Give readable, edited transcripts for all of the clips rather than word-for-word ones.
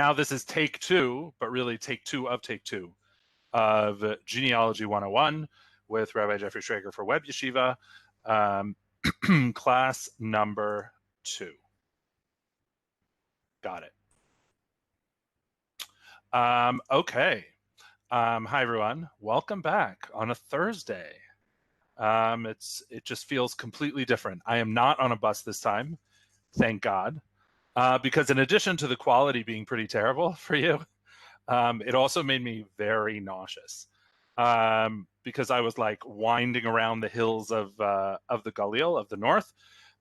now this is take two, but really take two of Genealogy 101 with Rabbi Jeffrey Schrager for Web Yeshiva, class number 2. Got it. Okay. Hi, everyone. Welcome back on a Thursday. It just feels completely different. I am not on a bus this time, thank God, because in addition to the quality being pretty terrible for you, it also made me very nauseous because I was like winding around the hills of the Galil of the north,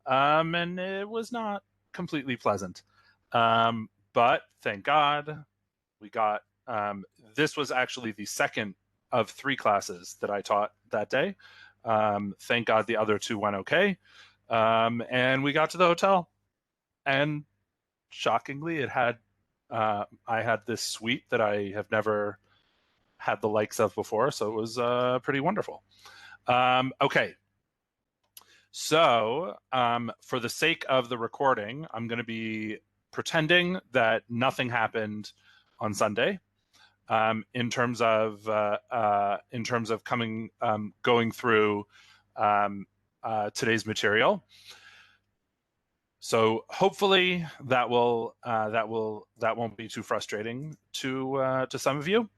and it was not completely pleasant. But thank God we got. This was actually the second of 3 classes that I taught that day. Thank God the other 2 went okay. And we got to the hotel, and shockingly, it had I had this suite that I have never had the likes of before, so it was pretty wonderful. Okay, so for the sake of the recording, I'm going to be pretending that nothing happened on Sunday. In terms of going through today's material. So hopefully that won't be too frustrating to some of you.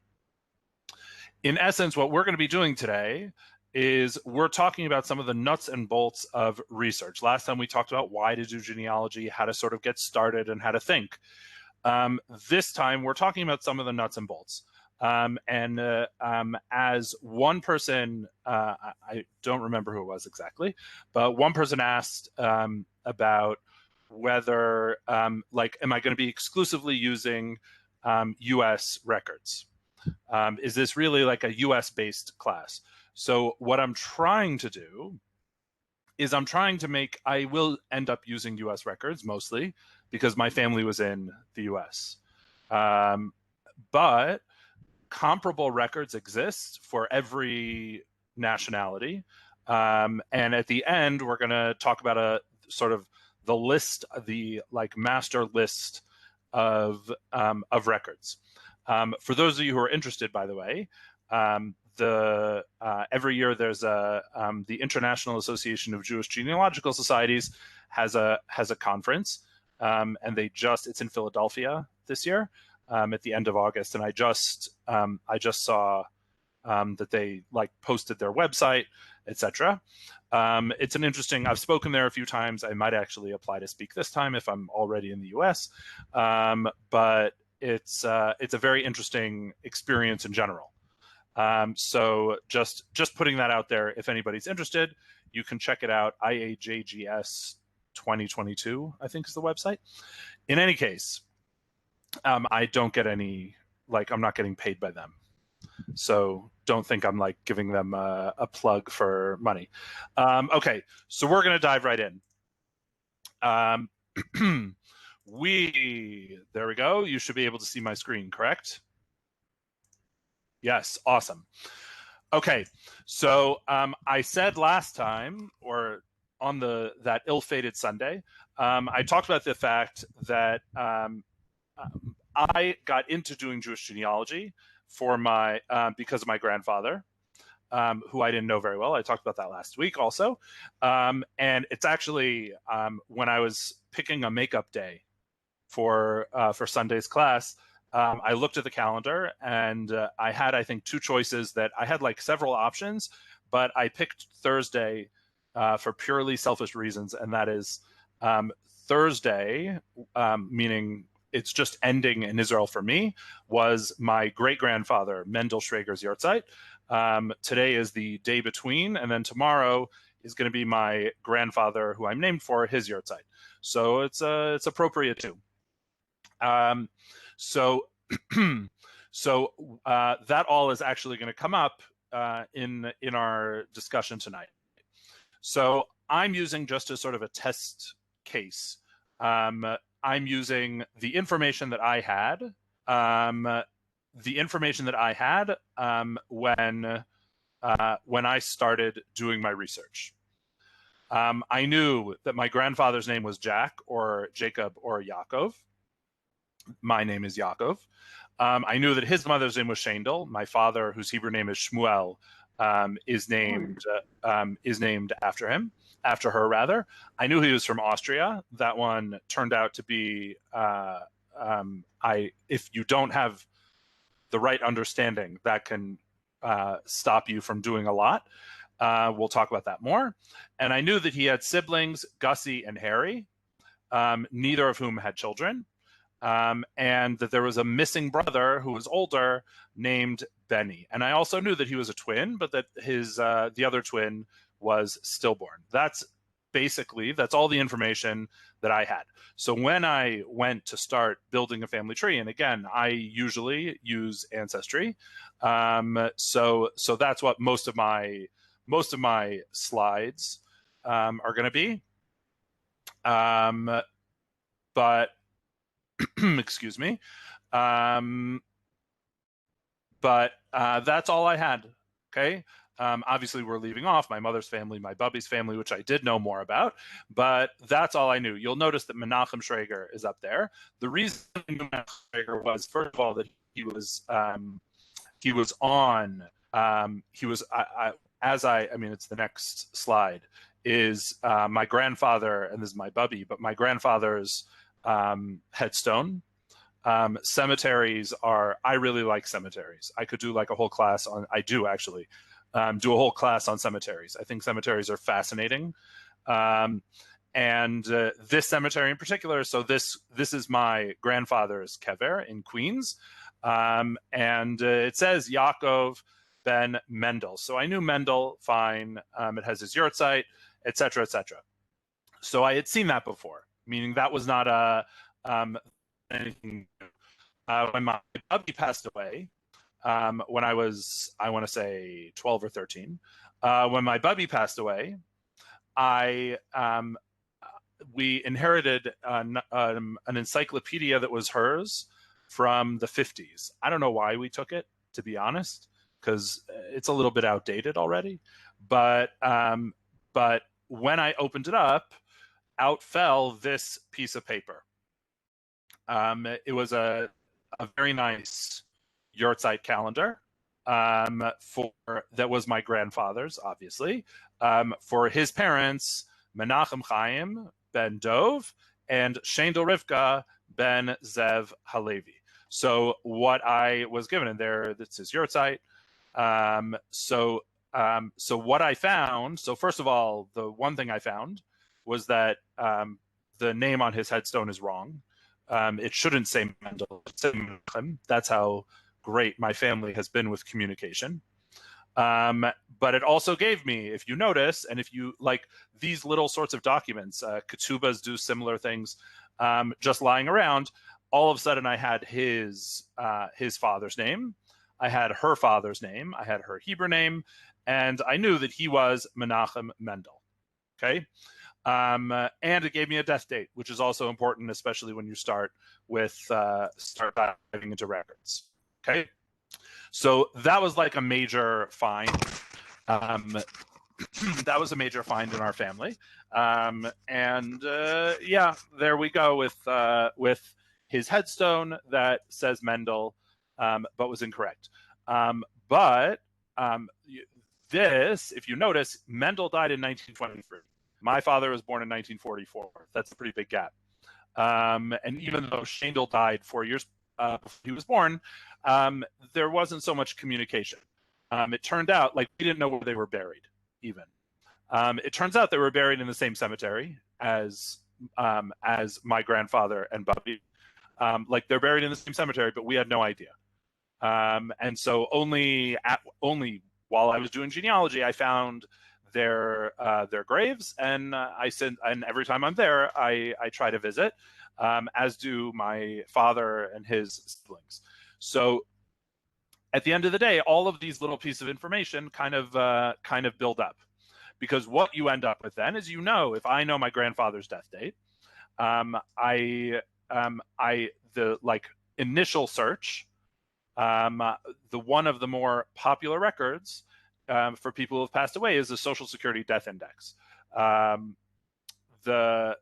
In essence, what we're going to be doing today is we're talking about some of the nuts and bolts of research. Last time we talked about why to do genealogy, how to sort of get started, and how to think. This time we're talking about some of the nuts and bolts. As one person, I don't remember who it was exactly, but one person asked about whether, am I going to be exclusively using U.S. records? Is this really like a U.S.-based class? So what I'm trying to do is I will end up using U.S. records mostly because my family was in the U.S. But comparable records exist for every nationality. And at the end, we're going to talk about a sort of the list, the like master list of records. For those of you who are interested, by the way, every year there's the International Association of Jewish Genealogical Societies has a conference, and it's in Philadelphia this year at the end of August, and I just saw that they like posted their website, etc. It's an interesting. I've spoken there a few times. I might actually apply to speak this time if I'm already in the U.S. But it's a very interesting experience in general. So just putting that out there, if anybody's interested, you can check it out. IAJGS 2022, I think is the website. In any case, I don't get any, I'm not getting paid by them. So don't think I'm like giving them a plug for money. Okay, so we're going to dive right in. There we go. You should be able to see my screen, correct? Yes, awesome. Okay, so I said last time, or on that ill-fated Sunday, I talked about the fact that I got into doing Jewish genealogy for because of my grandfather, who I didn't know very well. I talked about that last week also. And it's actually when I was picking a makeup day for Sunday's class, I looked at the calendar and I had, I think, 2 choices that I had like several options, but I picked Thursday for purely selfish reasons. And that is Thursday, meaning it's just ending in Israel for me, was my great-grandfather, Mendel Schrager's Yahrzeit. Today is the day between, and then tomorrow is going to be my grandfather, who I'm named for, his Yahrzeit. So it's appropriate too. So that all is actually going to come up in our discussion tonight. So I'm using just as sort of a test case. I'm using the information that I had, when I started doing my research. I knew that my grandfather's name was Jack or Jacob or Yaakov. My name is Yaakov. I knew that his mother's name was Shendel. My father, whose Hebrew name is Shmuel, is named after him, after her rather. I knew he was from Austria. That one turned out to be if you don't have the right understanding, that can stop you from doing a lot. We'll talk about that more. And I knew that he had siblings, Gussie and Harry, neither of whom had children. And that there was a missing brother who was older named Benny. And I also knew that he was a twin, but that his the other twin was stillborn. That's all the information that I had. So when I went to start building a family tree, and again, I usually use Ancestry, so that's what most of my slides are going to be. But excuse me. But that's all I had. Okay. Obviously, we're leaving off my mother's family, my bubby's family, which I did know more about, but that's all I knew. You'll notice that Menachem Schrager is up there. The reason I knew Menachem Schrager was, first of all, that he was on. It's the next slide. Is my grandfather, and this is my bubby, but my grandfather's headstone. Cemeteries I really like cemeteries. I could do like a whole class on, I do actually do a whole class on cemeteries. I think cemeteries are fascinating. And this cemetery in particular, so this is my grandfather's kever in Queens. And it says Yaakov ben Mendel. So I knew Mendel fine. It has his yurtzeit, et cetera, et cetera. So I had seen that before, meaning that was not anything. When my hubby passed away, when I was, I want to say 12 or 13, when my bubby passed away, we inherited an encyclopedia that was hers from the 50s. I don't know why we took it, to be honest, because it's a little bit outdated already. But when I opened it up, out fell this piece of paper. It was a very nice yurtzeit calendar that was my grandfather's, obviously, for his parents, Menachem Chaim ben Dov and Shendel Rivka ben Zev Halevi. So what I was given in there, this is yurtzeit. So what I found, so first of all, the one thing I found was that the name on his headstone is wrong. It shouldn't say Mendel, it should say Menachem. That's how great my family has been with communication. But it also gave me, if you notice, and if you like these little sorts of documents, ketubas do similar things, just lying around. All of a sudden, I had his father's name, I had her father's name, I had her Hebrew name, and I knew that he was Menachem Mendel. Okay. And it gave me a death date, which is also important, especially when you start diving into records. Okay, so that was like a major find. That was a major find in our family, yeah, there we go with his headstone that says Mendel, but was incorrect. This, if you notice, Mendel died in 1923. My father was born in 1944. That's a pretty big gap. And even though Shendel died 4 years before he was born, there wasn't so much communication. It turned out, like, we didn't know where they were buried, even. It turns out they were buried in the same cemetery as my grandfather and Bubby. Like, they're buried in the same cemetery, but we had no idea. And so only while I was doing genealogy, I found their graves, and and every time I'm there, I try to visit, as do my father and his siblings. So at the end of the day, all of these little pieces of information kind of build up, because what you end up with then is, if I know my grandfather's death date, the initial search, the one of the more popular records for people who have passed away is the Social Security Death Index. The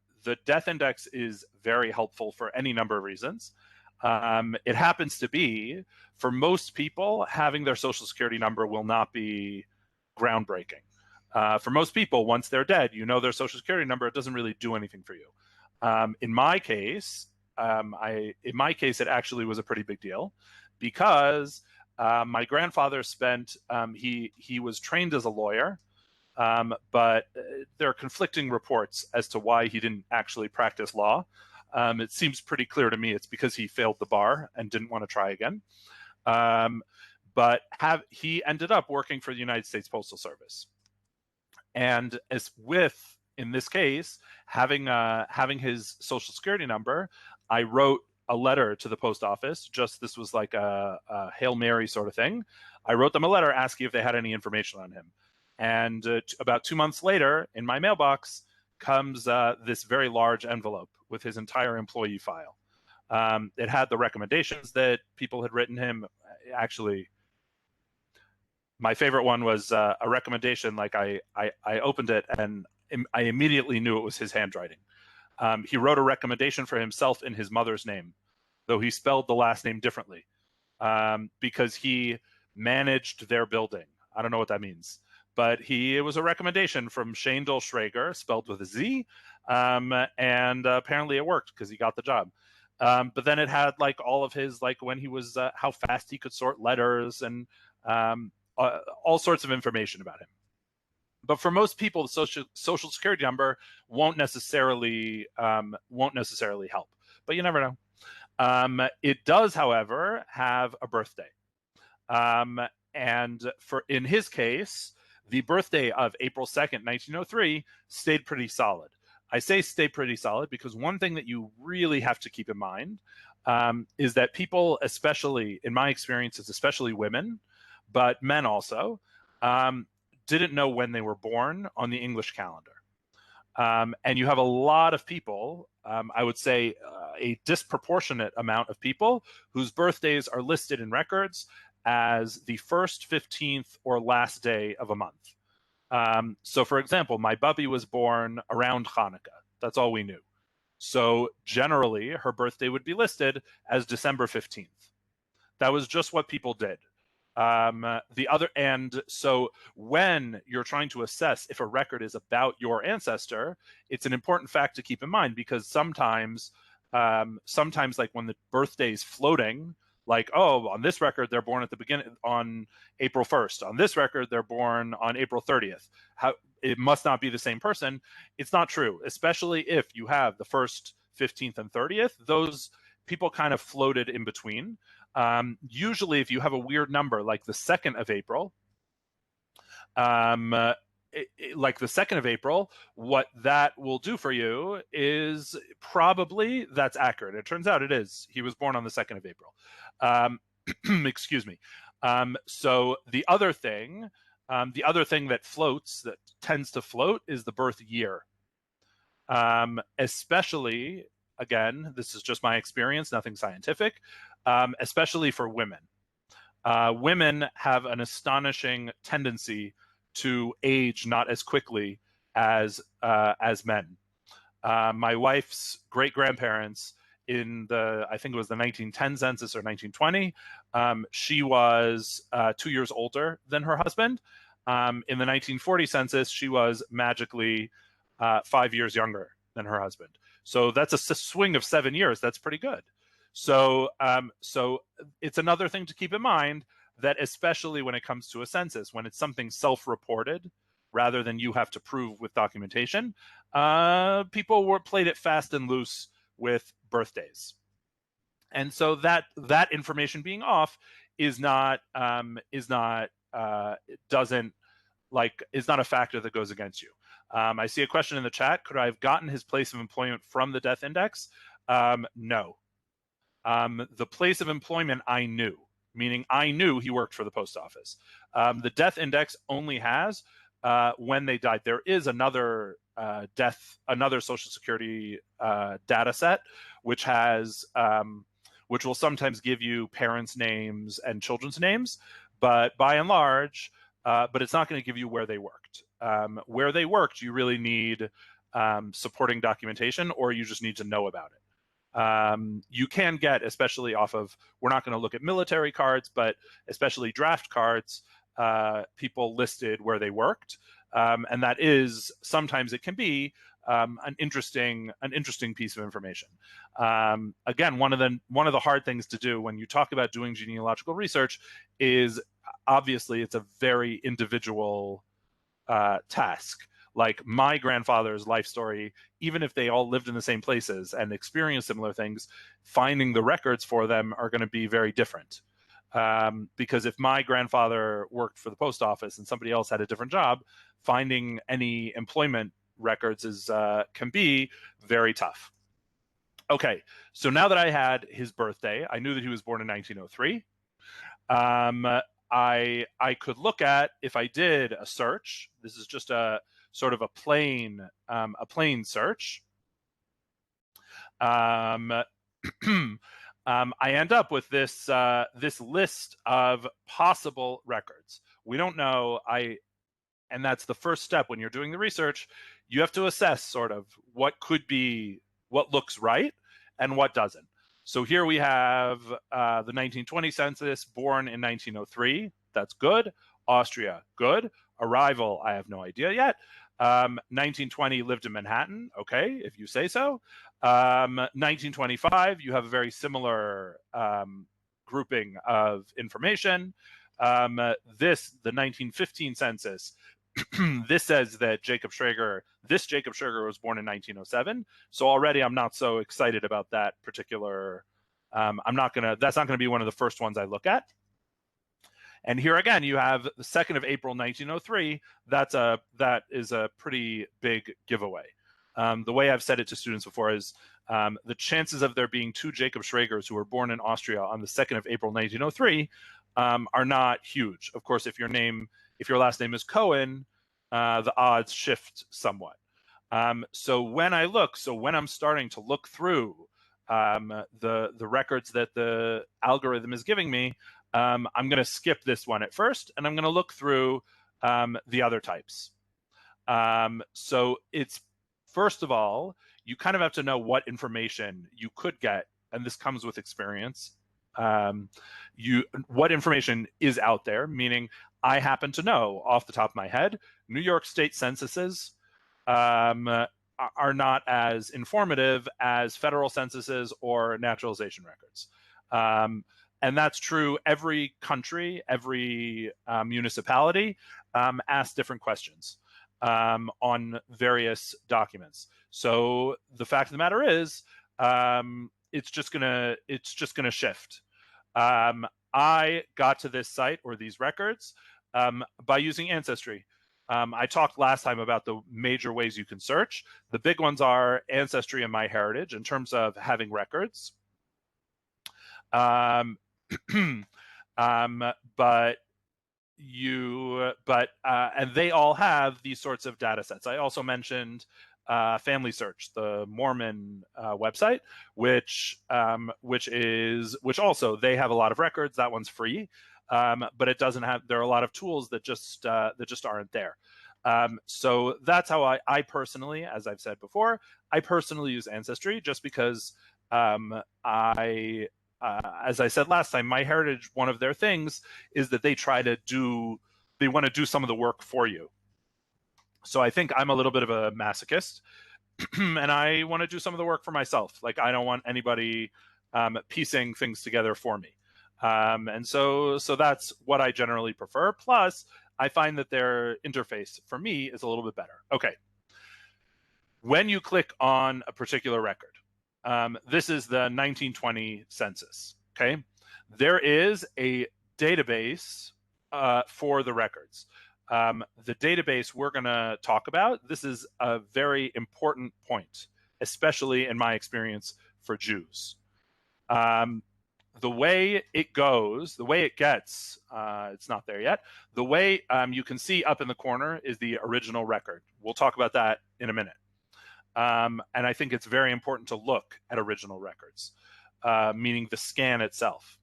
death index is very helpful for any number of reasons. It happens to be, for most people, having their social security number will not be groundbreaking. For most people, once they're dead, you know their social security number. It doesn't really do anything for you. In my case, it actually was a pretty big deal because my grandfather spent. He was trained as a lawyer, but there are conflicting reports as to why he didn't actually practice law. It seems pretty clear to me it's because he failed the bar and didn't want to try again. But he ended up working for the United States Postal Service. And as with, in this case, having his social security number, I wrote a letter to the post office. This was like a Hail Mary sort of thing. I wrote them a letter asking if they had any information on him. And about 2 months later, in my mailbox comes this very large envelope with his entire employee file. It had the recommendations that people had written him. Actually, my favorite one was a recommendation. Like I opened it and I immediately knew it was his handwriting. He wrote a recommendation for himself in his mother's name, though he spelled the last name differently, because he managed their building. I don't know what that means, but it was a recommendation from Shane Schrager, spelled with a Z, and apparently it worked because he got the job. But then it had like all of his, like when he was, how fast he could sort letters and all sorts of information about him. But for most people, the social security number won't necessarily help. But you never know. It does, however, have a birthday, and in his case, the birthday of April 2nd, 1903, stayed pretty solid. I say stay pretty solid because one thing that you really have to keep in mind is that people, especially in my experiences, especially women, but men also, didn't know when they were born on the English calendar. And you have a lot of people, I would say a disproportionate amount of people whose birthdays are listed in records as the first, 15th, or last day of a month. So for example, my bubby was born around Hanukkah. That's all we knew. So generally, her birthday would be listed as December 15th. That was just what people did. So when you're trying to assess if a record is about your ancestor, it's an important fact to keep in mind, because sometimes like when the birthday's floating, like, oh, on this record they're born at the beginning on April 1st. On this record they're born on April 30th. It must not be the same person. It's not true, especially if you have the 1st, 15th, and 30th. Those people kind of floated in between. Usually, if you have a weird number like the 2nd of April, what that will do for you is probably that's accurate. It turns out it is. He was born on the 2nd of April. Excuse me. So the other thing that tends to float is the birth year. Especially, again, this is just my experience, nothing scientific, especially for women. Women have an astonishing tendency to age not as quickly as men. My wife's great-grandparents in I think it was the 1910 census or 1920, she was 2 years older than her husband. In the 1940 census, she was magically 5 years younger than her husband. So that's a swing of 7 years. That's pretty good. So it's another thing to keep in mind, that especially when it comes to a census, when it's something self-reported rather than you have to prove with documentation, people played it fast and loose with birthdays. And so that information being off is not a factor that goes against you. I see a question in the chat. Could I have gotten his place of employment from the death index? No. The place of employment I knew, meaning I knew he worked for the post office. The death index only has when they died. There is another Social Security data set, which will sometimes give you parents' names and children's names, but by and large, but it's not going to give you where they worked. Where they worked, you really need supporting documentation, or you just need to know about it. You can get, especially off of, we're not going to look at military cards, but especially draft cards, people listed where they worked. And that is, sometimes it can be an interesting piece of information. Again, one of the hard things to do when you talk about doing genealogical research is, obviously, it's a very individual task. Like my grandfather's life story, even if they all lived in the same places and experienced similar things, finding the records for them are going to be very different. Because if my grandfather worked for the post office and somebody else had a different job, finding any employment records can be very tough. Okay, so now that I had his birthday, I knew that he was born in 1903. I could look at, if I did a search, this is just a sort of a plain search. I end up with this list of possible records. We don't know. And that's the first step when you're doing the research. You have to assess sort of what looks right and what doesn't. So here we have the 1920 census, born in 1903. That's good. Austria, good. Arrival, I have no idea yet. 1920, lived in Manhattan. Okay, if you say so. 1925, you have a very similar grouping of information. The 1915 census, this says that Jacob Schrager was born in 1907. So already I'm not so excited about that particular. That's not gonna be one of the first ones I look at. And here again, you have the 2nd of April, 1903. That is a pretty big giveaway. The way I've said it to students before is the chances of there being 2 Jacob Schragers who were born in Austria on the 2nd of April, 1903 are not huge. Of course, if your last name is Cohen, the odds shift somewhat. So when I'm starting to look through the records that the algorithm is giving me, I'm going to skip this one at first, and I'm going to look through the other types. So it's, first of all, you kind of have to know what information you could get, and this comes with experience. What information is out there, meaning I happen to know off the top of my head, New York State censuses are not as informative as federal censuses or naturalization records. And that's true. Every country, every municipality asks different questions on various documents. So the fact of the matter is, it's just gonna shift. I got to this site or these records by using Ancestry. I talked last time about the major ways you can search. The big ones are Ancestry and MyHeritage in terms of having records. And they all have these sorts of data sets. I also mentioned Family Search, the Mormon website, which also, they have a lot of records. That one's free, but it doesn't have. There are a lot of tools that just aren't there. So that's how I personally, as I've said before, I personally use Ancestry just because as I said last time, MyHeritage, one of their things is that they want to do some of the work for you. So I think I'm a little bit of a masochist and I want to do some of the work for myself. Like, I don't want anybody piecing things together for me. And so that's what I generally prefer. Plus, I find that their interface for me is a little bit better. Okay. When you click on a particular record, this is the 1920 census, okay? There is a database for the records. The database we're going to talk about, this is a very important point, especially in my experience for Jews. The way it goes, the way it gets, it's not there yet. The way you can see up in the corner is the original record. We'll talk about that in a minute. And I think it's very important to look at original records, meaning the scan itself.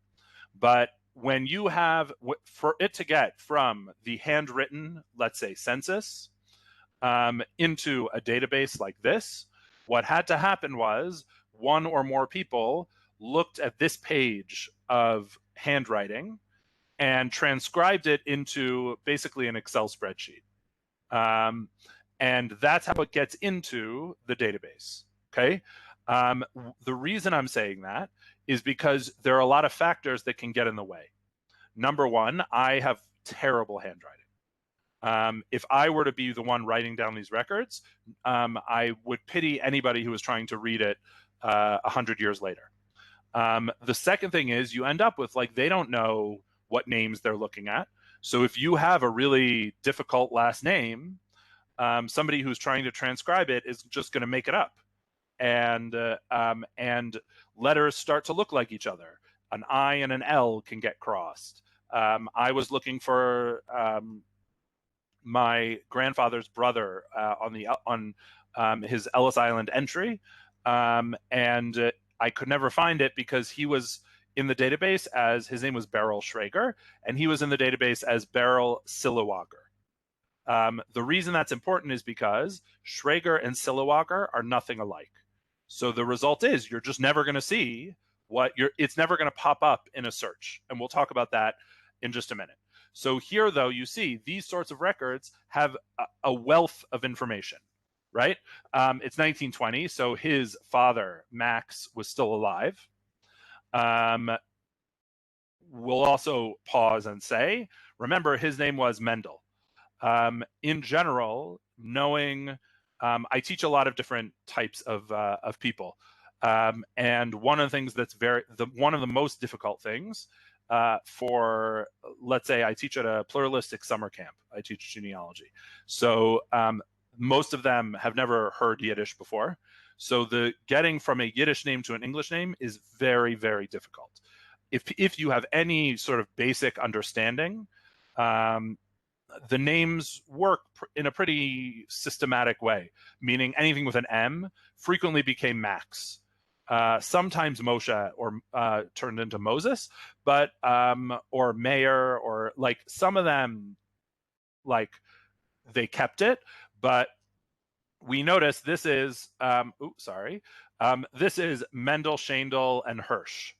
But when you have, for it to get from the handwritten, let's say, census into a database like this, what had to happen was one or more people looked at this page of handwriting and transcribed it into basically an Excel spreadsheet. And that's how it gets into the database, okay? The reason I'm saying that is because there are a lot of factors that can get in the way. Number one, I have terrible handwriting. If I were to be the one writing down these records, I would pity anybody who was trying to read it 100 years later. The second thing is you end up with, like, they don't know what names they're looking at. So if you have a really difficult last name, somebody who's trying to transcribe it is just going to make it up. And letters start to look like each other. An I and an L can get crossed. I was looking for my grandfather's brother on his Ellis Island entry, and I could never find it because he was in the database as, his name was Beryl Schrager, and he was in the database as Beryl Silliwager. The reason that's important is because Schrager and Silliwager are nothing alike. So the result is you're just never going to see it's never going to pop up in a search. And we'll talk about that in just a minute. So here, though, you see these sorts of records have a wealth of information, right? It's 1920, so his father, Max, was still alive. We'll also pause and say, remember, his name was Mendel. In general, knowing, I teach a lot of different types of people. And one of the things that's one of the most difficult things for, let's say I teach at a pluralistic summer camp. I teach genealogy. So most of them have never heard Yiddish before. So the getting from a Yiddish name to an English name is very, very difficult. If you have any sort of basic understanding, the names work in a pretty systematic way, meaning anything with an M frequently became Max. Sometimes Moshe or turned into Moses, but or Mayor, or like some of them, like they kept it, but we notice this is this is Mendel, Shandel, and Hirsch.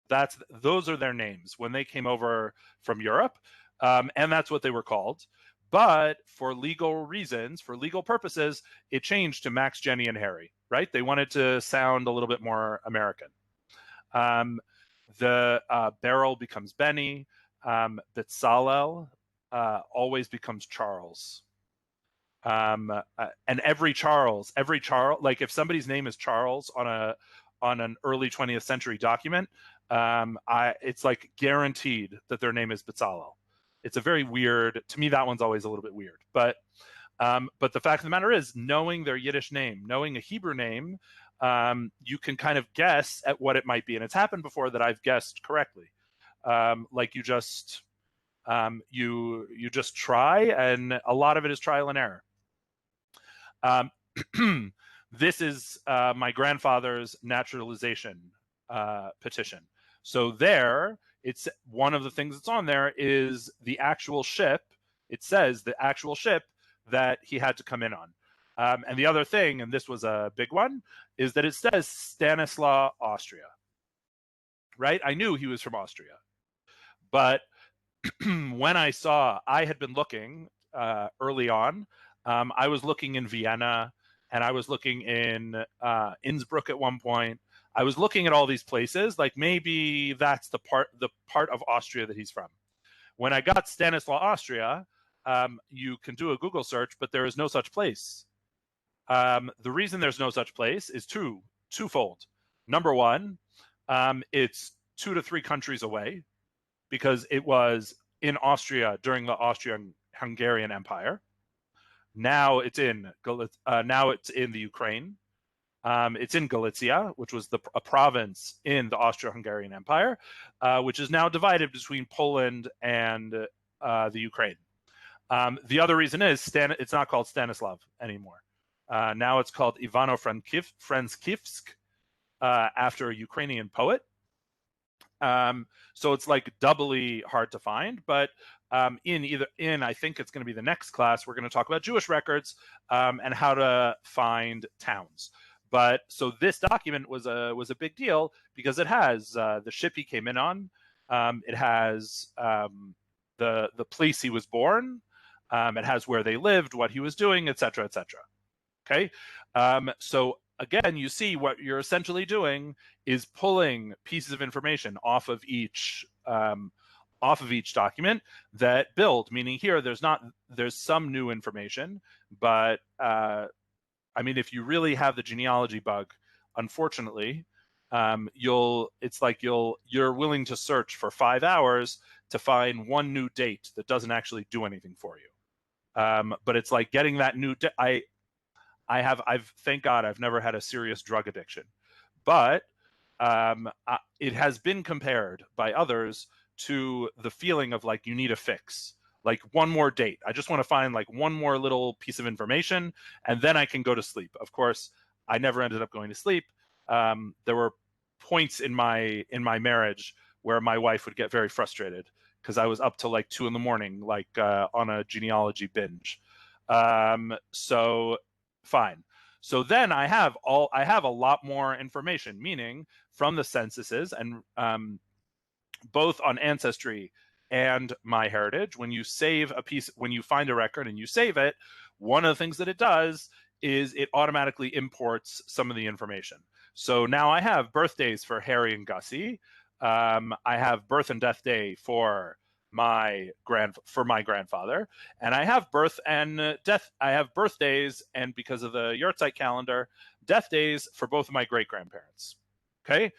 Those are their names when they came over from Europe, and that's what they were called. But for legal reasons, for legal purposes, it changed to Max, Jenny, and Harry, right? They wanted to sound a little bit more American. The Beryl becomes Benny. Betzalel always becomes Charles. And every Charles, like if somebody's name is Charles on an early 20th century document, it's like guaranteed that their name is Betzalel. It's a very weird, to me, that one's always a little bit weird. But the fact of the matter is, knowing their Yiddish name, knowing a Hebrew name, you can kind of guess at what it might be. And it's happened before that I've guessed correctly. Like you just try, and a lot of it is trial and error. This is my grandfather's naturalization petition. So there, it's one of the things that's on there is the actual ship. It says the actual ship that he had to come in on. And the other thing, and this was a big one, is that it says Stanislaw, Austria. Right? I knew he was from Austria. But when I had been looking early on, I was looking in Vienna, and I was looking in Innsbruck at one point. I was looking at all these places, like maybe that's the part of Austria that he's from. When I got Stanislaw, Austria, you can do a Google search, but there is no such place. The reason there's no such place is twofold. Number one, it's 2 to 3 countries away, because it was in Austria during the Austrian-Hungarian Empire. Now it's in the Ukraine. It's in Galicia, which was a province in the Austro-Hungarian Empire, which is now divided between Poland and the Ukraine. The other reason is it's not called Stanislav anymore. Now it's called Ivano-Frankivsk, after a Ukrainian poet. So it's like doubly hard to find, but I think it's going to be the next class, we're going to talk about Jewish records and how to find towns. But so this document was a big deal because it has the ship he came in on, it has the place he was born, it has where they lived, what he was doing, etc., etc. Okay, so again, you see what you're essentially doing is pulling pieces of information off of each document that build. Meaning here, there's some new information, but I mean, if you really have the genealogy bug, unfortunately, you're willing to search for 5 hours to find one new date that doesn't actually do anything for you. But it's like getting that new. I've thank God I've never had a serious drug addiction, but it has been compared by others to the feeling of like you need a fix, like one more date. I just want to find like one more little piece of information, and then I can go to sleep. Of course, I never ended up going to sleep. There were points in my marriage where my wife would get very frustrated because I was up till like 2 a.m, like on a genealogy binge. So fine. So then I have a lot more information, meaning from the censuses and both on Ancestry and MyHeritage. When you save a piece, when you find a record and you save it, one of the things that it does is it automatically imports some of the information. So now I have birthdays for Harry and Gussie. I have birth and death day for my grandfather, and I have birth and death. I have birthdays, and because of the Yahrzeit calendar, death days for both of my great grandparents. Okay,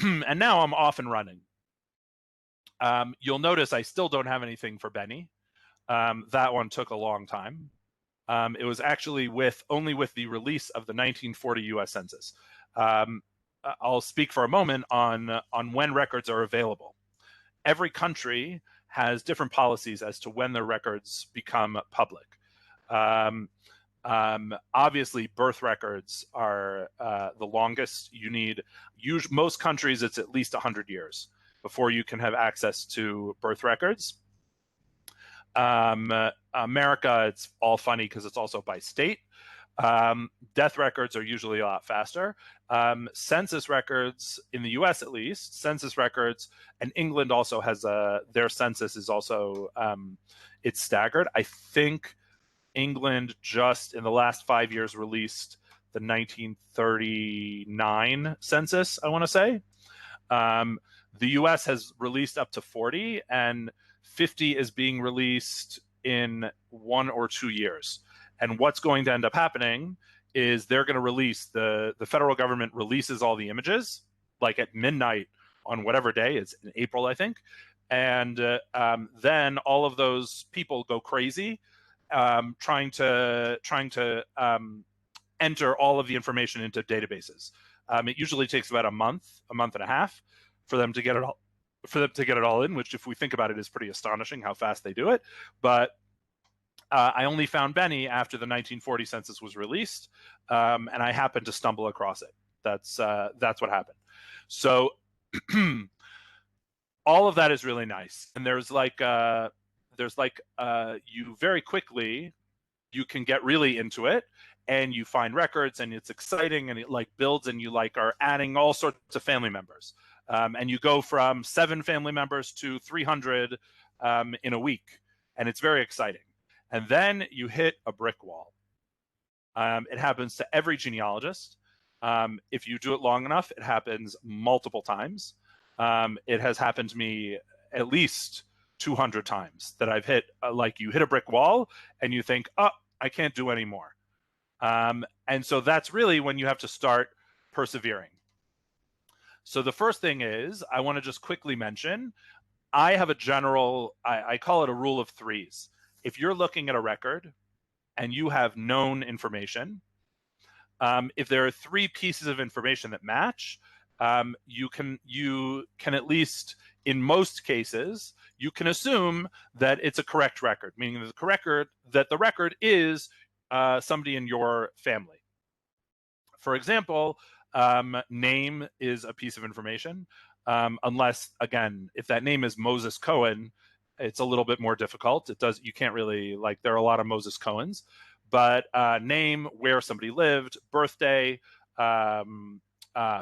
and now I'm off and running. You'll notice I still don't have anything for Benny. That one took a long time. It was actually only with the release of the 1940 U.S. Census. I'll speak for a moment on when records are available. Every country has different policies as to when their records become public. Obviously, birth records are the longest. Most countries, it's at least 100 years before you can have access to birth records. America, it's all funny because it's also by state. Death records are usually a lot faster. Census records, in the US at least, census records, and England also has their census is also, it's staggered. I think England just in the last 5 years released the 1939 census, I want to say. The US has released up to 40, and 50 is being released in 1 or 2 years. And what's going to end up happening is they're going to release, the federal government releases all the images, like at midnight on whatever day, it's in April, I think. And then all of those people go crazy trying to enter all of the information into databases. It usually takes about a month and a half for them to get it all in, which if we think about it is pretty astonishing how fast they do it. But I only found Benny after the 1940 census was released, and I happened to stumble across it. That's what happened. So all of that is really nice, and there's you very quickly you can get really into it, and you find records, and it's exciting, and it like builds, and you like are adding all sorts of family members, and you go from 7 family members to 300 in a week, and it's very exciting. And then you hit a brick wall. It happens to every genealogist. If you do it long enough, it happens multiple times. It has happened to me at least 200 times that I've hit, you hit a brick wall and you think, oh, I can't do any more. And so that's really when you have to start persevering. So the first thing is, I want to just quickly mention, I have a general, I call it a rule of threes. If you're looking at a record and you have known information, if there are 3 pieces of information that match, you can at least, in most cases, you can assume that it's a correct record, meaning that the record is somebody in your family. For example, name is a piece of information, unless, again, if that name is Moses Cohen, it's a little bit more difficult. You can't really, there are a lot of Moses Cohens, but name, where somebody lived, birthday,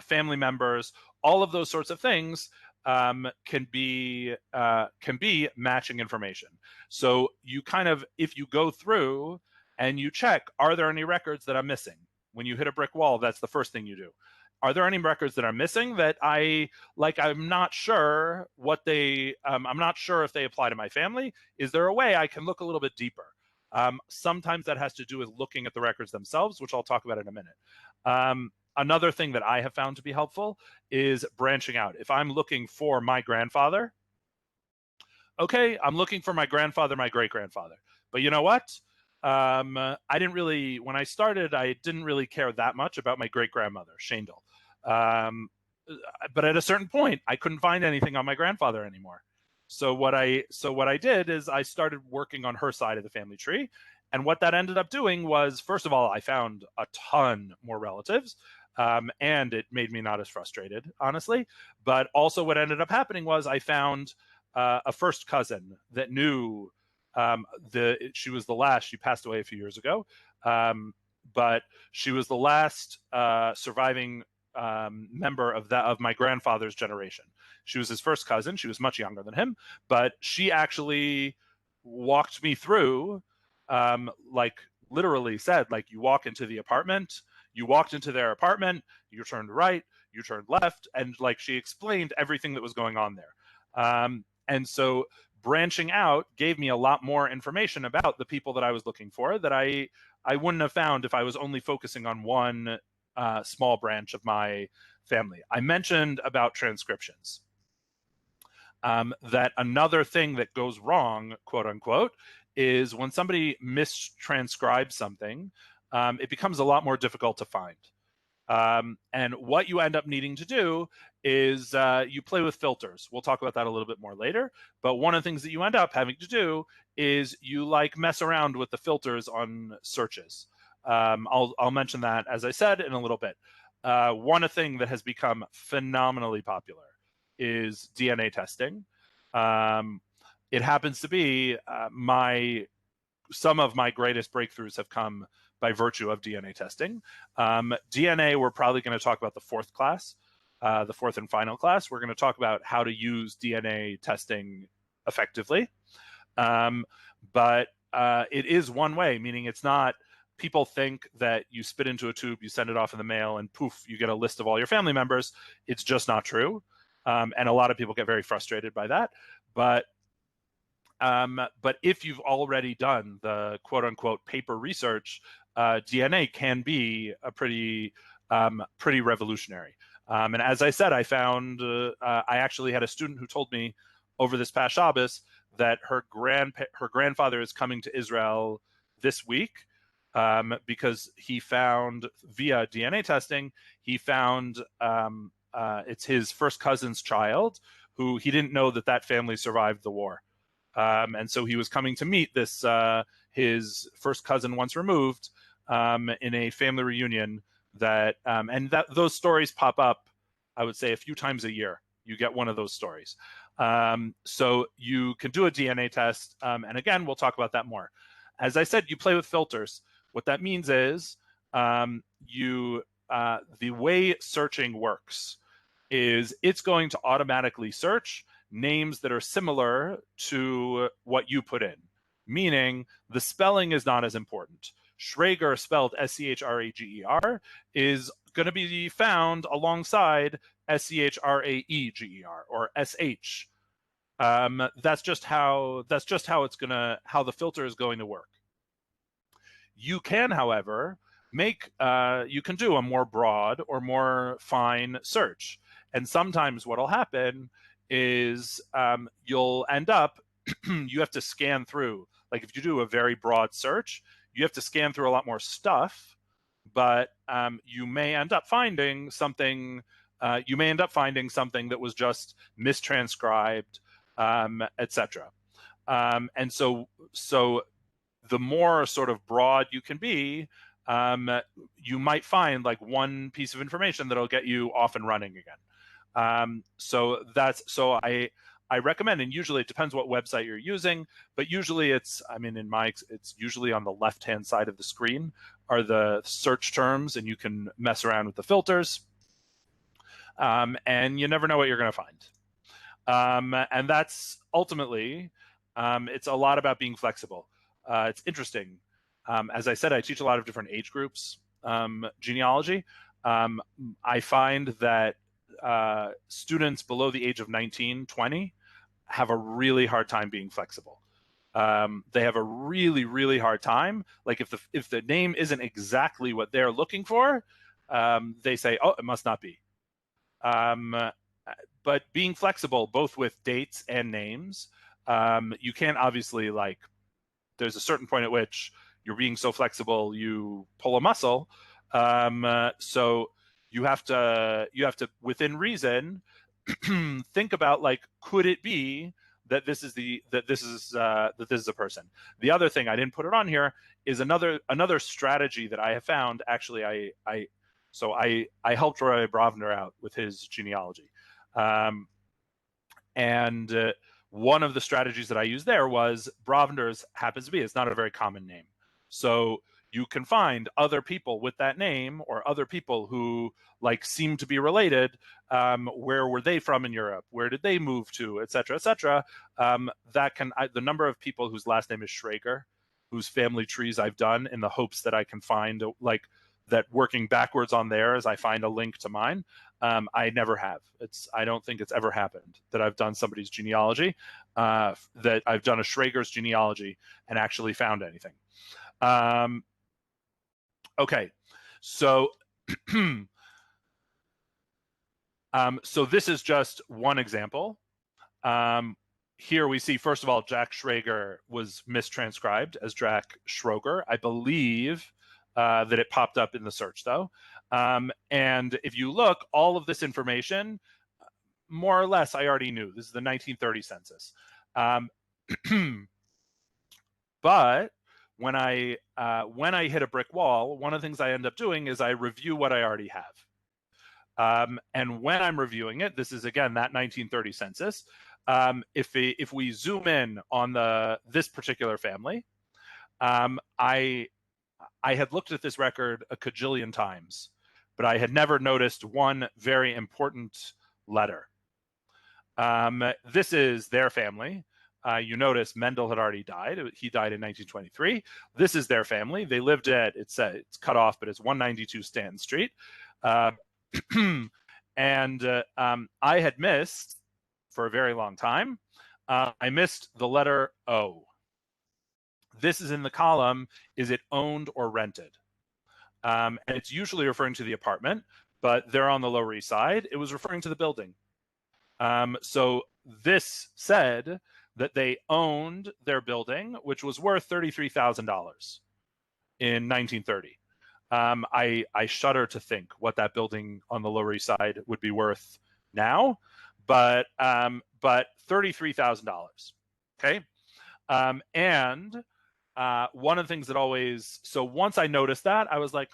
family members, all of those sorts of things can be matching information. So you kind of, if you go through and you check, are there any records that I'm missing? When you hit a brick wall, that's the first thing you do. Are there any records that I'm missing that I'm not sure what they, I'm not sure if they apply to my family? Is there a way I can look a little bit deeper? Sometimes that has to do with looking at the records themselves, which I'll talk about in a minute. Another thing that I have found to be helpful is branching out. If I'm looking for my grandfather, okay, I'm looking for my grandfather, my great-grandfather. But you know what? I didn't really, when I started, I didn't really care that much about my great-grandmother, Shandel. But at a certain point, I couldn't find anything on my grandfather anymore. So what I did is I started working on her side of the family tree. And what that ended up doing was, first of all, I found a ton more relatives. And it made me not as frustrated, honestly. But also what ended up happening was I found a first cousin that knew she was the last. She passed away a few years ago, but she was the last surviving member of my grandfather's generation. She was his first cousin. She was much younger than him, but she actually walked me through, literally said, you walk into the apartment, you walked into their apartment, you turned right, you turned left, and she explained everything that was going on there. And so branching out gave me a lot more information about the people that I was looking for that I wouldn't have found if I was only focusing on one small branch of my family. I mentioned about transcriptions. That another thing that goes wrong, quote unquote, is when somebody mistranscribes something, it becomes a lot more difficult to find. And what you end up needing to do is you play with filters. We'll talk about that a little bit more later. But one of the things that you end up having to do is you mess around with the filters on searches. I'll mention that, as I said, in a little bit. One thing that has become phenomenally popular is DNA testing. It happens to be some of my greatest breakthroughs have come by virtue of DNA testing. DNA, we're probably going to talk about the fourth class, the fourth and final class. We're going to talk about how to use DNA testing effectively. But it is one way, meaning it's not, people think that you spit into a tube, you send it off in the mail, and poof, you get a list of all your family members. It's just not true. And a lot of people get very frustrated by that. But if you've already done the quote unquote paper research, DNA can be a pretty revolutionary. And as I said, I found, I actually had a student who told me over this past Shabbos that her grandfather is coming to Israel this week because he found, via DNA testing, he found it's his first cousin's child, who he didn't know that family survived the war. And so he was coming to meet this, his first cousin once removed, in a family reunion those stories pop up, I would say, a few times a year. You get one of those stories. So you can do a DNA test. And again, we'll talk about that more. As I said, you play with filters. What that means is the way searching works is it's going to automatically search names that are similar to what you put in, meaning the spelling is not as important. Schrager, spelled S-C-H-R-A-G-E-R, is going to be found alongside S-C-H-R-A-E-G-E-R or S-H. That's just how the filter is going to work. You can, however, you can do a more broad or more fine search. And sometimes what'll happen is you'll end up, you have to scan through. If you do a very broad search, you have to scan through a lot more stuff, but you may end up finding something. You may end up finding something that was just mistranscribed, etc. And so the more sort of broad you can be, you might find one piece of information that'll get you off and running again. So I recommend, and usually it depends what website you're using, but usually it's usually on the left-hand side of the screen are the search terms, and you can mess around with the filters, and you never know what you're going to find. And that's ultimately, it's a lot about being flexible. It's interesting. As I said, I teach a lot of different age groups genealogy. I find that students below the age of 19, 20 have a really hard time being flexible. They have a really, really hard time. Like if the name isn't exactly what they're looking for, they say, oh, it must not be. But being flexible, both with dates and names, you can't obviously, like, there's a certain point at which you're being so flexible, you pull a muscle. So you have to, within reason, think about, like, could it be that this is a person? The other thing, I didn't put it on here, is another strategy that I have found. Actually, I helped Roy Brovner out with his genealogy, and one of the strategies that I used there was Brovner's happens to be, it's not a very common name, so you can find other people with that name, or other people who, like, seem to be related. Where were they from in Europe? Where did they move to? Et cetera, et cetera. The number of people whose last name is Schrager, whose family trees I've done in the hopes that I can find, like, that working backwards on theirs, I find a link to mine. I never have. I don't think it's ever happened that I've done somebody's genealogy, that I've done a Schrager's genealogy and actually found anything. Okay, so so this is just one example. Here we see, first of all, Jack Schrager was mistranscribed as Jack Schroger. I believe that it popped up in the search, though. And if you look, all of this information, more or less, I already knew. This is the 1930 census. But when I hit a brick wall, one of the things I end up doing is I review what I already have. And when I'm reviewing it, this is, again, that 1930 census. If we zoom in on this particular family, I had looked at this record a cajillion times, but I had never noticed one very important letter. This is their family. You notice Mendel had already died. He died in 1923. This is their family. They lived at, it's cut off, but it's 192 Stanton Street. And I had missed, for a very long time, I missed the letter O. This is in the column, is it owned or rented? And it's usually referring to the apartment, but they're on the Lower East Side. It was referring to the building. So this said that they owned their building, which was worth $33,000 in 1930. I shudder to think what that building on the Lower East Side would be worth now, but $33,000. Okay, and one of the things that always, so once I noticed that, I was like,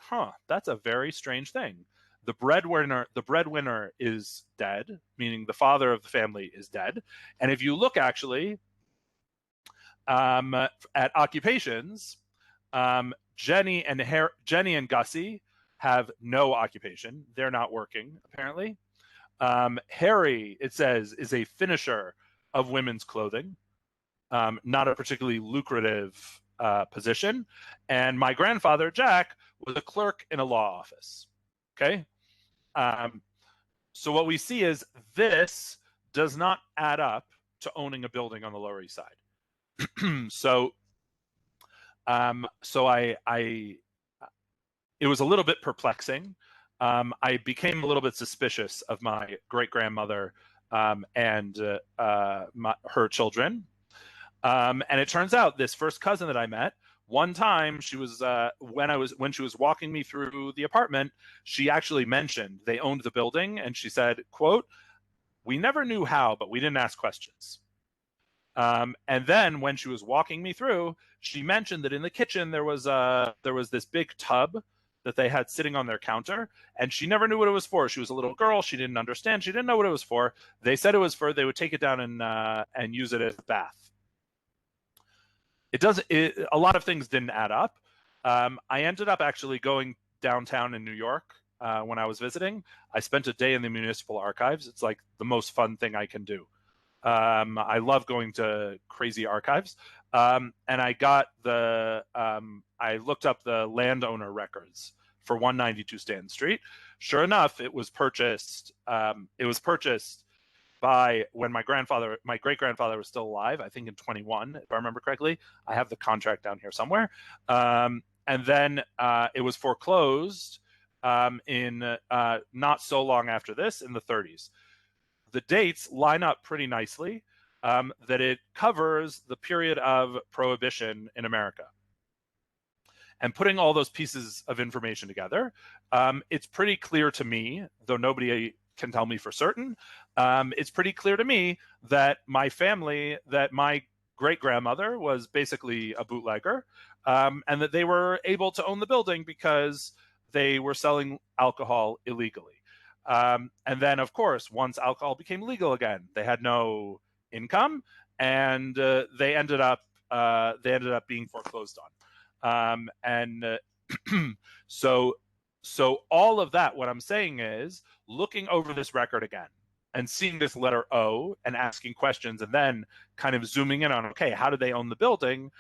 that's a very strange thing. The breadwinner is dead, meaning the father of the family is dead. And if you look, actually, at occupations, Jenny and Gussie have no occupation. They're not working, apparently. Harry, it says, is a finisher of women's clothing, not a particularly lucrative position. And my grandfather, Jack, was a clerk in a law office. Okay. So what we see is this does not add up to owning a building on the Lower East Side. So it was a little bit perplexing. I became a little bit suspicious of my great-grandmother and her children. And it turns out this first cousin that I met, one time she was when she was walking me through the apartment, she actually mentioned they owned the building, and she said, quote, "We never knew how, but we didn't ask questions." And then when she was walking me through, she mentioned that in the kitchen there was this big tub that they had sitting on their counter, and she never knew what it was for. She was a little girl. She didn't understand. She didn't know what it was for. They said it was for, they would take it down and use it as a bath. A lot of things didn't add up. I ended up actually going downtown in New York when I was visiting. I spent a day in the municipal archives. It's like the most fun thing I can do. I love going to crazy archives. And I looked up the landowner records for 192 Stanton Street. Sure enough, it was purchased. It was purchased by when my great-grandfather was still alive, I think in 21, if I remember correctly. I have the contract down here somewhere. And then it was foreclosed in not so long after this, in the 30s. The dates line up pretty nicely, that it covers the period of Prohibition in America. And putting all those pieces of information together, it's pretty clear to me, though nobody can tell me for certain, it's pretty clear to me that my great-grandmother was basically a bootlegger, and that they were able to own the building because they were selling alcohol illegally. And then, of course, once alcohol became legal again, they had no income, and they ended up being foreclosed on. So all of that, what I'm saying is, looking over this record again and seeing this letter O and asking questions, and then kind of zooming in on, okay, how did they own the building,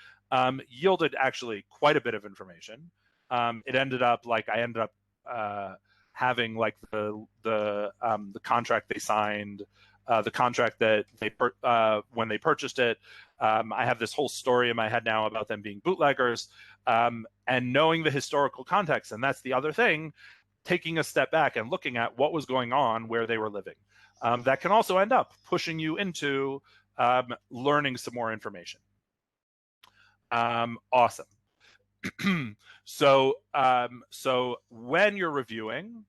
yielded actually quite a bit of information. It ended up like I ended up having like the contract they signed, the contract that they when they purchased it. I have this whole story in my head now about them being bootleggers, and knowing the historical context. And that's the other thing, taking a step back and looking at what was going on where they were living. That can also end up pushing you into learning some more information. Awesome. So when you're reviewing,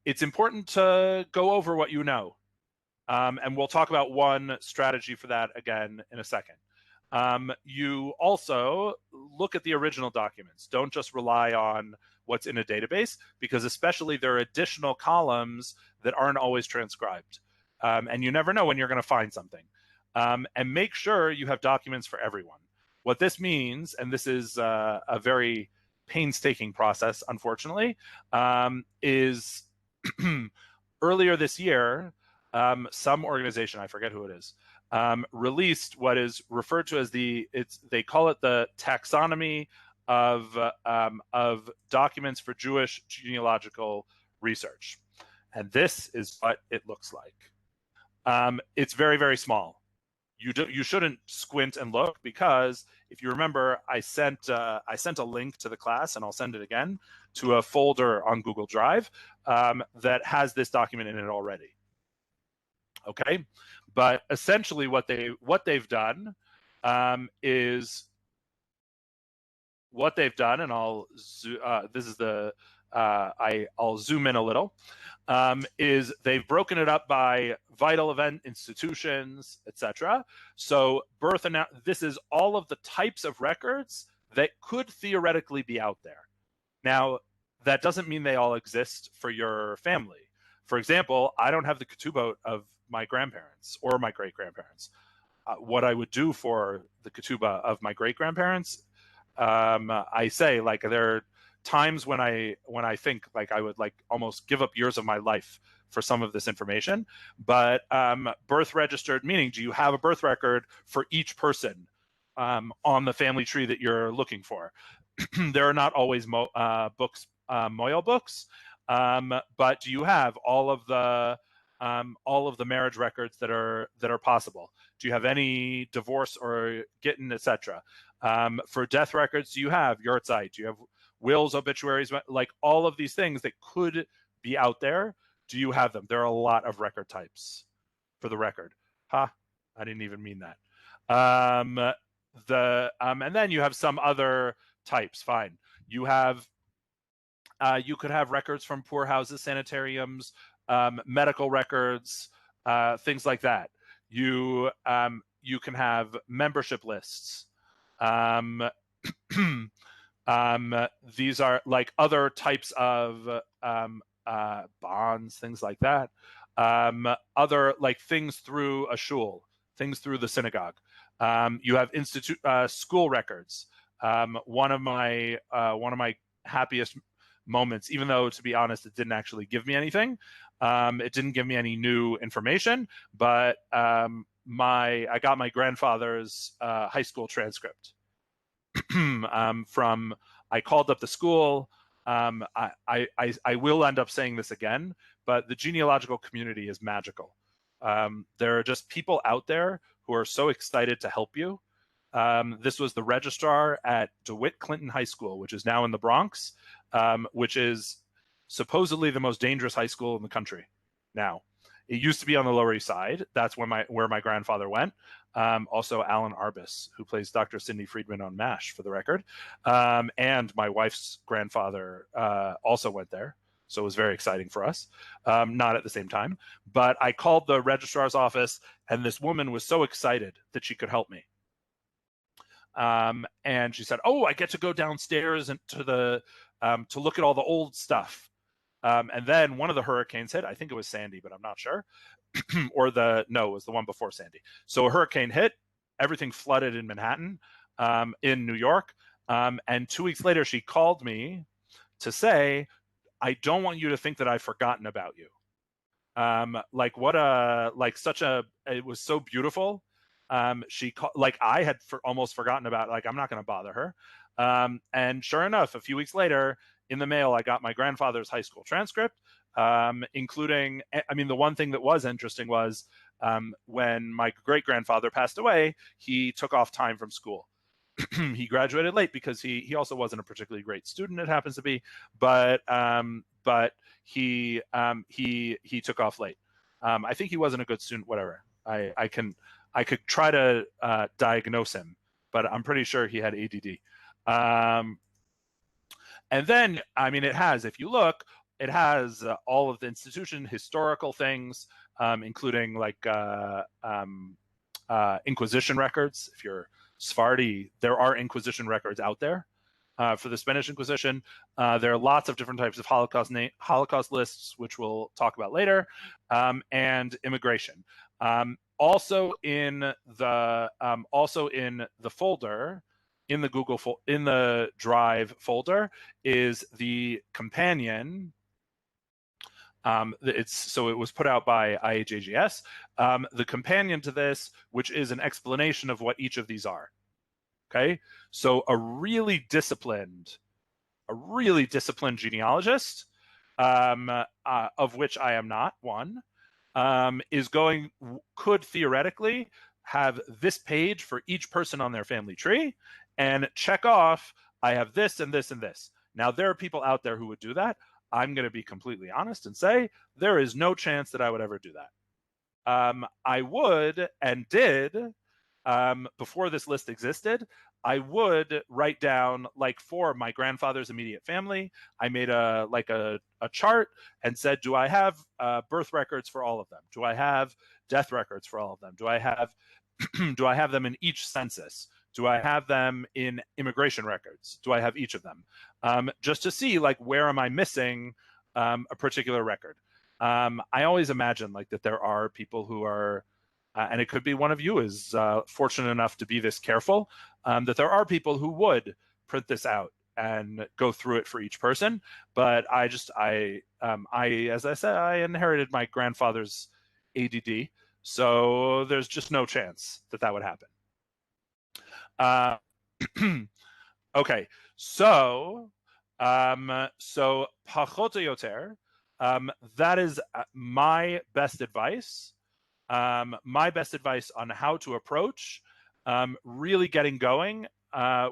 it's important to go over what you know. And we'll talk about one strategy for that again in a second. You also look at the original documents. Don't just rely on what's in a database, because especially there are additional columns that aren't always transcribed. And you never know when you're going to find something. And make sure you have documents for everyone. What this means, and this is a very painstaking process, unfortunately, is earlier this year, some organization, I forget who it is, released what is referred to as they call it the taxonomy of documents for Jewish genealogical research. And this is what it looks like. It's very, very small. You shouldn't squint and look, because if you remember, I sent a link to the class, and I'll send it again, to a folder on Google Drive that has this document in it already. Okay, but essentially what they've done, and I'll I'll zoom in a little, is they've broken it up by vital event, institutions, etc. So this is all of the types of records that could theoretically be out there. Now, that doesn't mean they all exist for your family. For example, I don't have the ketubot of my grandparents or my great-grandparents. What I would do for the ketubah of my great-grandparents, I say, like, there are times when I think like I would like almost give up years of my life for some of this information. But birth registered, meaning, do you have a birth record for each person on the family tree that you're looking for? There are not always moil books, but do you have all of the marriage records that are possible? Do you have any divorce or gittin, etc.? For death records, do you have yahrzeit? Do you have wills, obituaries, like all of these things that could be out there? Do you have them? There are a lot of record types, for the record. I didn't even mean that. And then you have some other types. Fine. You have you could have records from poorhouses, sanitariums, medical records, things like that. You can have membership lists. These are like other types of bonds, things like that. Other like things through a shul, things through the synagogue. You have school records. One of my happiest moments, even though to be honest, it didn't actually give me anything. It didn't give me any new information, but I got my grandfather's high school transcript. From I called up the school. I will end up saying this again, but the genealogical community is magical. There are just people out there who are so excited to help you. This was the registrar at DeWitt Clinton High School, which is now in the Bronx, which is supposedly the most dangerous high school in the country now. It used to be on the Lower East Side. That's where my grandfather went. Also, Alan Arbus, who plays Dr. Sidney Friedman on MASH, for the record. And my wife's grandfather also went there. So it was very exciting for us. Not at the same time. But I called the registrar's office, and this woman was so excited that she could help me. And she said, "Oh, I get to go downstairs and to look at all the old stuff." And then one of the hurricanes hit. I think it was Sandy, but I'm not sure. It was the one before Sandy. So a hurricane hit, everything flooded in Manhattan, in New York. And 2 weeks later, she called me to say, "I don't want you to think that I've forgotten about you." It was so beautiful. I had almost forgotten about it. Like, I'm not going to bother her. And sure enough, a few weeks later, in the mail, I got my grandfather's high school transcript, including, the one thing that was interesting was when my great-grandfather passed away, he took off time from school. He graduated late because he also wasn't a particularly great student, it happens to be, but he took off late. I think he wasn't a good student, whatever. I could try to diagnose him, but I'm pretty sure he had ADD. And then, if you look, it has all of the institution historical things, including like Inquisition records. If you're Sephardi, there are Inquisition records out there for the Spanish Inquisition. There are lots of different types of Holocaust lists, which we'll talk about later, and immigration. Also in the folder, in the Drive folder, is the companion. It was put out by IHAGS. The companion to this, which is an explanation of what each of these are. Okay, so a really disciplined genealogist, of which I am not one, could theoretically have this page for each person on their family tree and check off, I have this and this and this. Now, there are people out there who would do that. I'm going to be completely honest and say there is no chance that I would ever do that. I would and did, before this list existed, I would write down, like, for my grandfather's immediate family, I made a chart and said, do I have birth records for all of them? Do I have death records for all of them? Do I have them in each census? Do I have them in immigration records? Do I have each of them? Just to see, like, where am I missing a particular record? I always imagine, like, that there are people who are, and it could be one of you is fortunate enough to be this careful, that there are people who would print this out and go through it for each person. But as I said, I inherited my grandfather's ADD, so there's just no chance that would happen. Okay, so pachot yoter, that is my best advice. My best advice on how to approach really getting going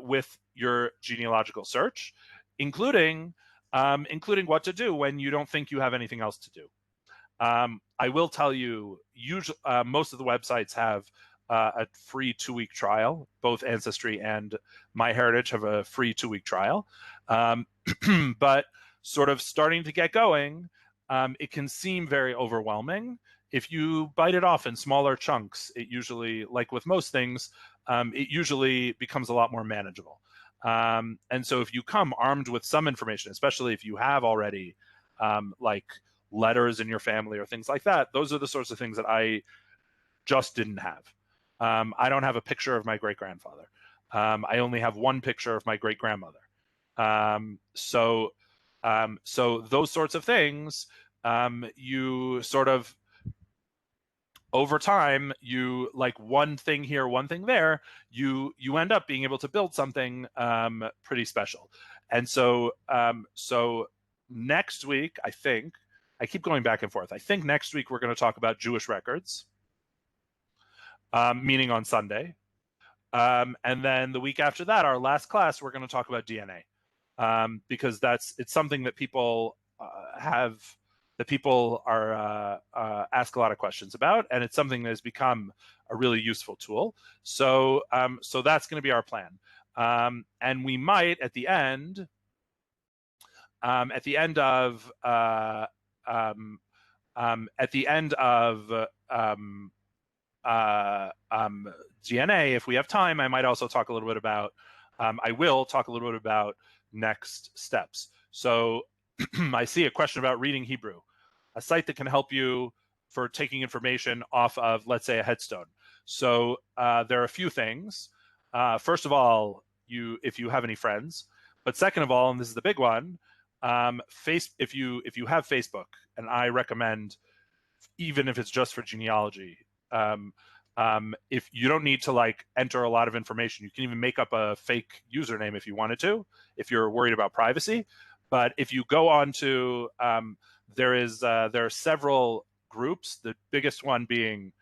with your genealogical search, including what to do when you don't think you have anything else to do. I will tell you, usually most of the websites have a free 2-week trial. Both Ancestry and MyHeritage have a free 2-week trial. But sort of starting to get going, it can seem very overwhelming. If you bite it off in smaller chunks, it usually, like with most things, it usually becomes a lot more manageable. And so if you come armed with some information, especially if you have already like letters in your family or things like that, those are the sorts of things that I just didn't have. I don't have a picture of my great-grandfather. I only have one picture of my great-grandmother. So those sorts of things, you sort of, over time, you like one thing here, one thing there, you end up being able to build something pretty special. And so next week, I think, I keep going back and forth. I think next week we're going to talk about Jewish records, meaning on Sunday. And then the week after that, our last class, we're going to talk about DNA, because it's something that people are ask a lot of questions about, and it's something that has become a really useful tool. So that's going to be our plan. And we might at the end of DNA, if we have time, I might also talk a little bit about, I will talk a little bit about next steps. So I see a question about reading Hebrew, a site that can help you for taking information off of, let's say, a headstone. So there are a few things. First of all, if you have any friends, but second of all, and this is the big one, if you have Facebook, and I recommend, even if it's just for genealogy, if you don't need to like enter a lot of information, you can even make up a fake username if you wanted to, if you're worried about privacy. But if you go on to, there are several groups. The biggest one being,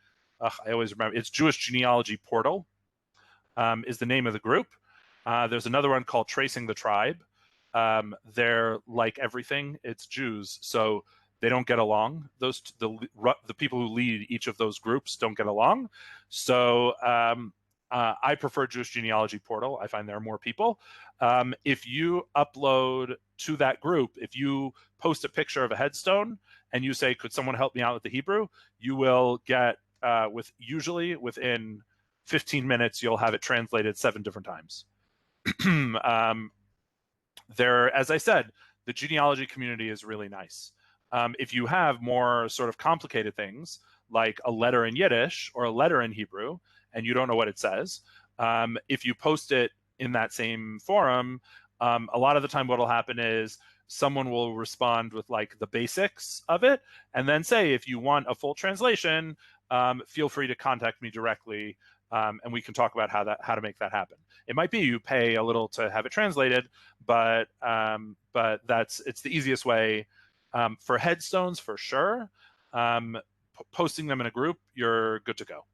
I always remember, it's Jewish Genealogy Portal, is the name of the group. There's another one called Tracing the Tribe. They're like everything, it's Jews, so they don't get along. The people who lead each of those groups don't get along. So I prefer Jewish Genealogy Portal. I find there are more people. If you upload to that group, if you post a picture of a headstone and you say, could someone help me out with the Hebrew, you will get, usually within 15 minutes, you'll have it translated 7 different times. As I said, the genealogy community is really nice. If you have more sort of complicated things, like a letter in Yiddish or a letter in Hebrew, and you don't know what it says, if you post it in that same forum, a lot of the time what will happen is someone will respond with like the basics of it, and then say, if you want a full translation, feel free to contact me directly, and we can talk about how to make that happen. It might be you pay a little to have it translated, but it's the easiest way. For headstones, for sure, posting them in a group, you're good to go.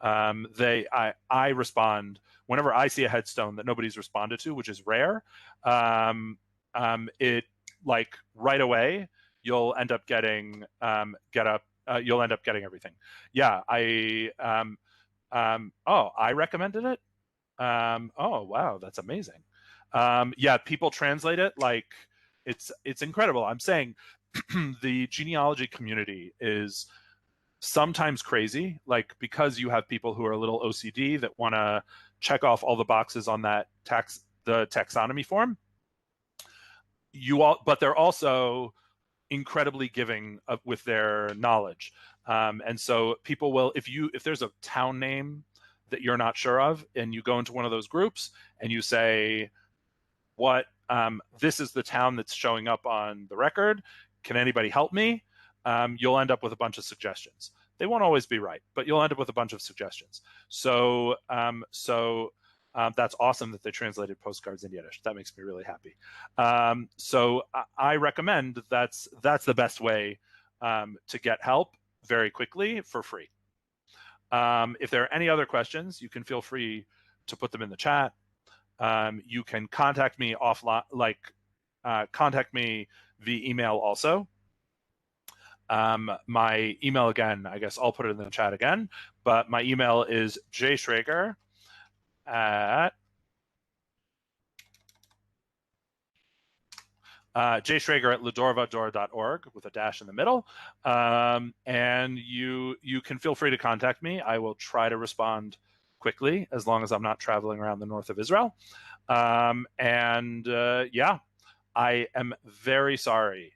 I respond whenever I see a headstone that nobody's responded to, which is rare. It like right away, you'll end up getting you'll end up getting everything. Yeah, I recommended it. Oh wow, that's amazing. Yeah, people translate it like it's incredible. I'm saying the genealogy community is sometimes crazy, like because you have people who are a little OCD that want to check off all the boxes on that the taxonomy form. But they're also incredibly giving with their knowledge, and so people will, if there's a town name that you're not sure of, and you go into one of those groups and you say, this is the town that's showing up on the record, can anybody help me? You'll end up with a bunch of suggestions. They won't always be right, but you'll end up with a bunch of suggestions. So that's awesome that they translated postcards in Yiddish. That makes me really happy. So I recommend that's the best way to get help very quickly for free. If there are any other questions, you can feel free to put them in the chat. You can contact me offline, contact me via email also. My email again, I guess I'll put it in the chat again, but my email is jschrager at ledorvador.org with a dash in the middle. And you can feel free to contact me. I will try to respond quickly, as long as I'm not traveling around the north of Israel. Yeah, I am very sorry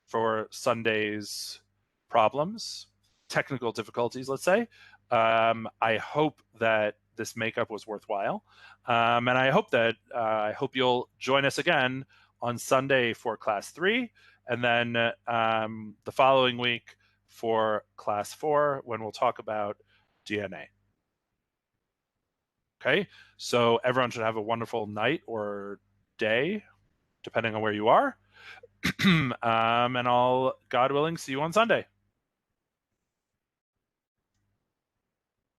for Sunday's problems, technical difficulties, let's say. I hope that this makeup was worthwhile. And I hope you'll join us again on Sunday for class 3, and then the following week for class 4, when we'll talk about DNA. Okay, so everyone should have a wonderful night or day, depending on where you are. And I'll, God willing, see you on Sunday.